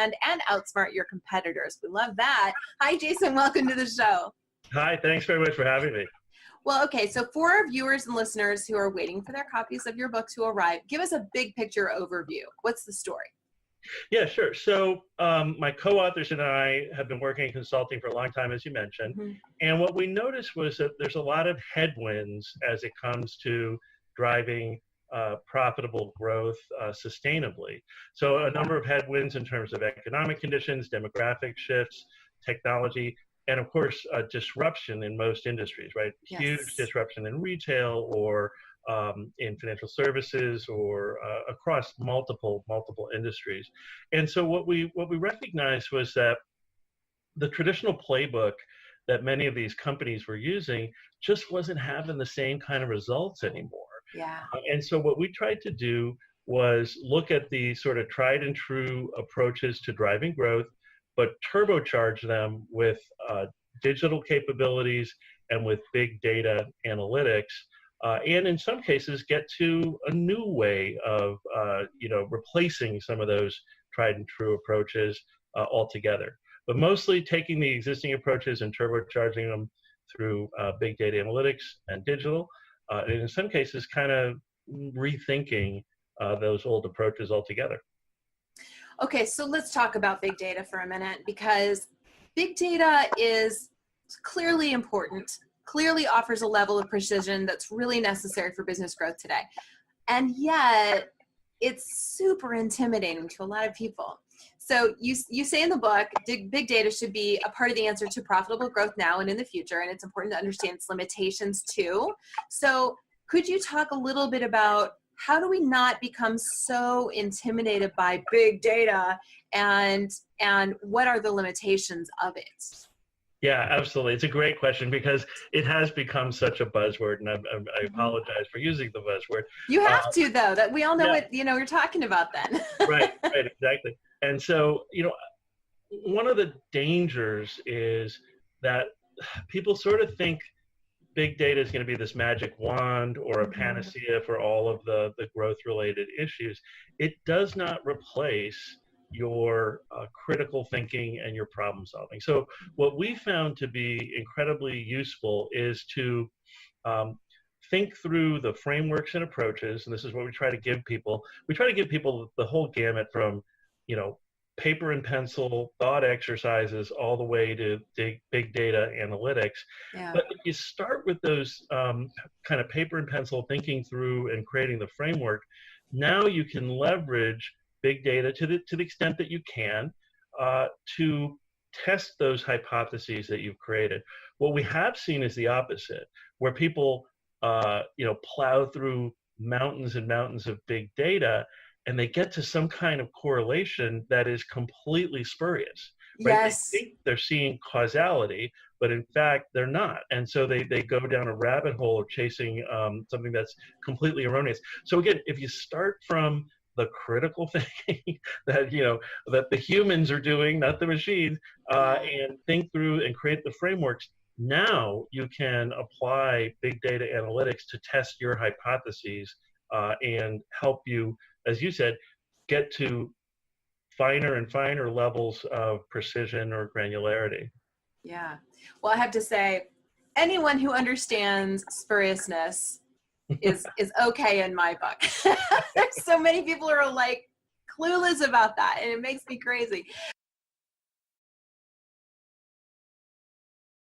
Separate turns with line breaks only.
and outsmart your competitors. We love that. Hi, Jason. Welcome to the show.
Hi, thanks very much for having me.
Well, okay, so for our viewers and listeners who are waiting for their copies of your book to arrive, give us a big picture overview. What's the story?
Yeah, sure. So my co-authors and I have been working in consulting for a long time, as you mentioned. And what we noticed was that there's a lot of headwinds as it comes to driving profitable growth sustainably. So a number of headwinds in terms of economic conditions, demographic shifts, technology, and of course, disruption in most industries, right?
Yes.
Huge disruption in retail or in financial services or across multiple industries. And so what we recognized was that the traditional playbook that many of these companies were using just wasn't having the same kind of results anymore.
Yeah.
And so what we tried to do was look at the sort of tried and true approaches to driving growth, but turbocharge them with digital capabilities and with big data analytics, and in some cases get to a new way of replacing some of those tried and true approaches altogether. But mostly taking the existing approaches and turbocharging them through big data analytics and digital, and in some cases kind of rethinking those old approaches altogether.
Okay, so let's talk about big data for a minute, because big data is clearly important, clearly offers a level of precision that's really necessary for business growth today. And yet it's super intimidating to a lot of people. So you say in the book, big data should be a part of the answer to profitable growth now and in the future, and it's important to understand its limitations too. So could you talk a little bit about how do we not become so intimidated by big data, and what are the limitations of it?
Yeah, absolutely. It's a great question because it has become such a buzzword, and I apologize for using the buzzword.
You have to, though, that we all know what you're talking about then.
Right, exactly. And so, one of the dangers is that people sort of think big data is going to be this magic wand or a panacea for all of the growth-related issues. It does not replace your critical thinking and your problem solving. So what we found to be incredibly useful is to think through the frameworks and approaches, and this is what we try to give people. We try to give people the whole gamut from, paper and pencil thought exercises all the way to big data analytics. Yeah. But if you start with those kind of paper and pencil thinking through and creating the framework, now you can leverage big data to the extent that you can to test those hypotheses that you've created. What we have seen is the opposite, where people plow through mountains and mountains of big data, and they get to some kind of correlation that is completely spurious. Right? Yes. They think they're seeing causality, but in fact they're not. And so they go down a rabbit hole of chasing something that's completely erroneous. So again, if you start from the critical thinking that that the humans are doing, not the machines, and think through and create the frameworks, now you can apply big data analytics to test your hypotheses and help you, as you said, get to finer and finer levels of precision or granularity.
Yeah. Well, I have to say, anyone who understands spuriousness is okay in my book. There's so many people who are like clueless about that, and it makes me crazy.